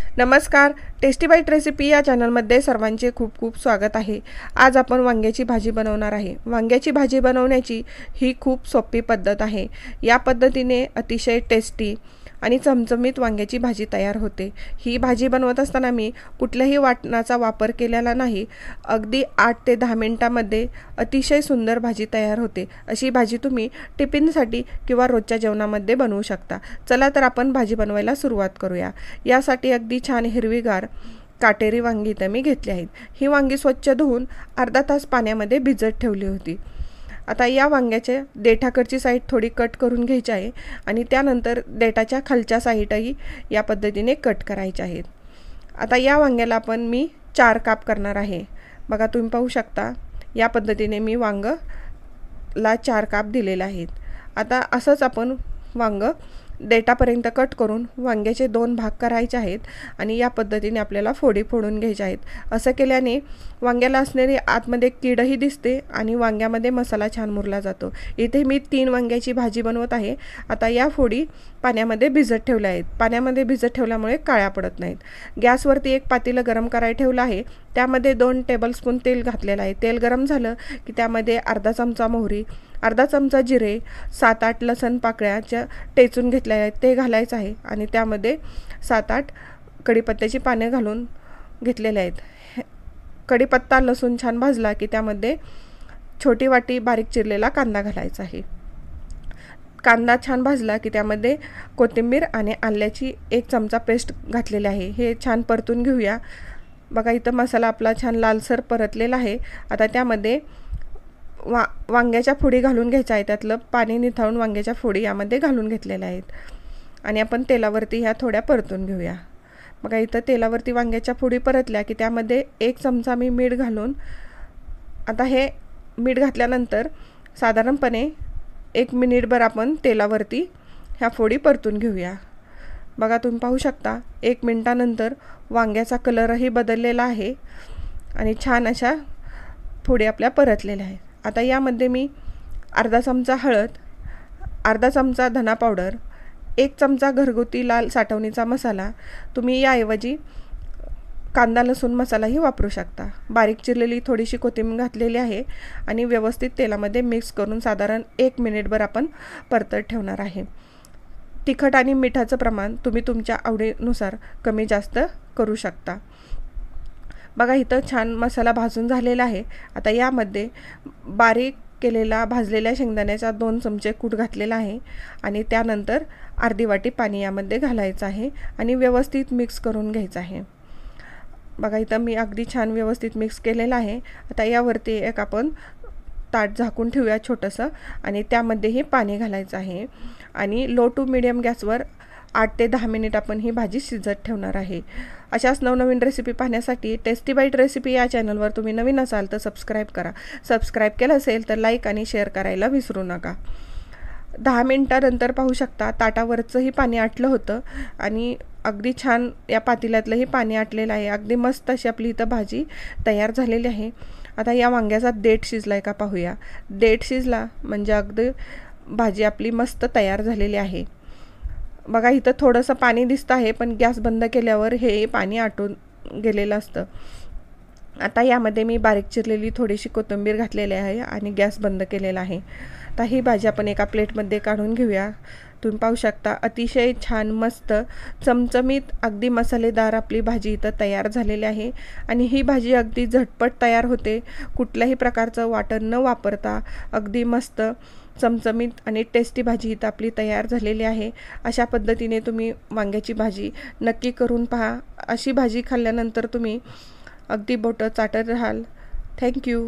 नमस्कार, tasty bite recipe या चॅनलमध्ये सर्वांचे खूप खूप स्वागत आहे। आज आपण वांग्याची भाजी बनवणार आहे। वांग्याची भाजी बनवण्याची ही खूप सोपी पद्धत आहे। या पद्धतीने अतिशय टेस्टी आणि चमचमीत वांग्याची भाजी तयार होते। ही भाजी बनवत असताना मी कुठल्याही वाटणाचा वापर केलेला नाही। अगदी 8 ते 10 मिनिटांमध्ये अतिशय सुंदर भाजी तयार होते। अशी भाजी तुम्ही टिफिनसाठी किंवा रोजच्या जेवणामध्ये बनवू शकता। चला तर आपण भाजी बनवायला सुरुवात करूया। यासाठी अगदी छान हिरवीगार काटेरी वांगी इथे मी घेतली आहेत। ही वांगी स्वच्छ धुवून अर्धा तास पाण्यामध्ये भिजत ठेवली होती। आता या वांग्याच्या देठाकडची साईड थोडी कट करून घ्यायची आहे आणि त्यानंतर देठाच्या खालच्या साईडही या पद्धतीने कट करायच्या आहेत। आता या वांग्याला मी 4 काप करणार आहे। बघा तुम्ही पाहू शकता या पद्धतीने मी वांगला 4 काप दिलेले आहेत। आता असंच आपण वांग देठापर्यंत कट करून वांग्याचे 2 भाग करायचे आहेत आणि या पद्धतीने आपल्याला फोडी फोडून घ्यायच्या आहेत। असं केल्याने वांग्याला असणारी आतमध्ये कीडही दिसते आणि वांग्यामध्ये मसाला छान मुरला जातो। इथे मी 3 वांग्याची भाजी बनवत आहे। आता या फोडी पाण्यामध्ये भिजत ठेवल्या आहेत। पाण्यामध्ये भिजत ठेवल्यामुळे काळ्या पडत नाहीत। गॅसवरती एक पातेलं गरम करायला ठेवलं आहे। त्यामध्ये 2 टेबलस्पून तेल घातलेलं आहे। तेल गरम झालं की त्यामध्ये अर्धा चमचा मोहरी, अर्धा चमचा जिरे, 7-8 लसूण पाकळ्या टेचून घेतल्या आहेत ते घालायचं आहे आणि त्यामध्ये 7-8 कढीपत्त्याची पाने घालून घेतलेले आहेत। कढीपत्ता लसूण छान भाजला की त्यामध्ये छोटी वाटी बारीक चिरलेला कांदा घालायचा आहे। कांदा छान भाजला की त्यामध्ये कोथिंबीर आणि आल्याची 1 चमचा पेस्ट घातलेली आहे। हे छान परतून घेऊया। बघा इथं मसाला आपला छान लालसर परतलेला आहे। आता त्यामध्ये वांग्याच्या फोडी घालून घ्यायच्या आहेत। त्यातलं पाणी निथळून वांग्याच्या फोडी यामध्ये घालून घेतलेल्या आहेत आणि आपण तेलावरती ह्या थोड्या परतून घेऊया। बघा इथं तेलावरती वांग्याच्या फोडी परतल्या की त्यामध्ये 1 चमचा मी मीठ घालून आता हे मीठ घातल्यानंतर साधारणपणे 1 मिनिटभर आपण तेलावरती ह्या फोडी परतून घेऊया। बघा तुम्ही पाहू शकता 1 मिनिटानंतर वांग्याचा कलरही बदललेला आहे आणि छान अशा फोडी आपल्या परतलेल्या आहेत। आता यामध्ये मी अर्धा चमचा हळद, अर्धा चमचा धना पावडर, 1 चमचा घरगुती लाल साठवणीचा मसाला, तुम्ही याऐवजी कांदा लसूण मसालाही वापरू शकता, बारीक चिरलेली थोडीशी कोथिंबीर घातलेली आहे आणि व्यवस्थित तेलामध्ये मिक्स करून साधारण 1 मिनिटभर आपण परतत ठेवणार आहे। तिखट आणि मिठाचं प्रमाण तुम्ही तुमच्या आवडीनुसार कमी जास्त करू शकता। बघा इथं छान मसाला भाजून झालेला आहे। आता यामध्ये बारीक केलेला भाजलेल्या शेंगदाण्याचा 2 चमचे कूट घातलेला आहे आणि त्यानंतर अर्धी वाटी पाणी यामध्ये घालायचं आहे आणि व्यवस्थित मिक्स करून घ्यायचं आहे। बघा इथं मी अगदी छान व्यवस्थित मिक्स केलेलं आहे। आता यावरती एक आपण ताट झाकून ठेवूया छोटंसं आणि त्यामध्येही पाणी घालायचं आहे आणि लो टू मीडियम गॅसवर 8 ते 10 मिनिट आपण ही भाजी शिजत ठेवणार आहे। अशाच नवनवीन रेसिपी पाहण्यासाठी टेस्टी बाईट रेसिपी या चॅनलवर तुम्ही नवीन असाल तर सबस्क्राईब करा। सबस्क्राईब केलं असेल तर लाईक आणि शेअर करायला विसरू नका। 10 मिनिटानंतर पाहू शकता ताटावरचंही पाणी आटलं होतं आणि अगदी छान या पातेल्यातलंही पाणी आटलेलं आहे। अगदी मस्त अशी आपली इथं भाजी तयार झालेली आहे। आता या वांग्याचा देठ शिजलाय का पाहूया। देठ शिजला म्हणजे अगदी भाजी आपली मस्त तयार झालेली आहे। बघा इथं थोडंसं पाणी दिसतं आहे पण गॅस बंद केल्यावर हे पाणी आटून गेलेलं असतं। आता यामध्ये मी बारीक चिरलेली थोडीशी कोथिंबीर घातलेली आहे आणि गॅस बंद केलेला आहे। आता ही भाजी आपण एका प्लेटमध्ये काढून घेऊया। तुम्ही पाहू शकता अतिशय छान मस्त चमचमीत अगदी मसालेदार आपली भाजी इथं तयार झालेली आहे आणि ही भाजी अगदी झटपट तयार होते। कुठल्याही प्रकारचं वाटण न वापरता अगदी मस्त चमचमीत आणि टेस्टी भाजी इथं आपली तयार झालेली आहे। अशा पद्धतीने तुम्ही वांग्याची भाजी नक्की करून पहा। अशी भाजी खाल्ल्यानंतर तुम्ही अगदी बोटं चाटत राहाल। थँक्यू।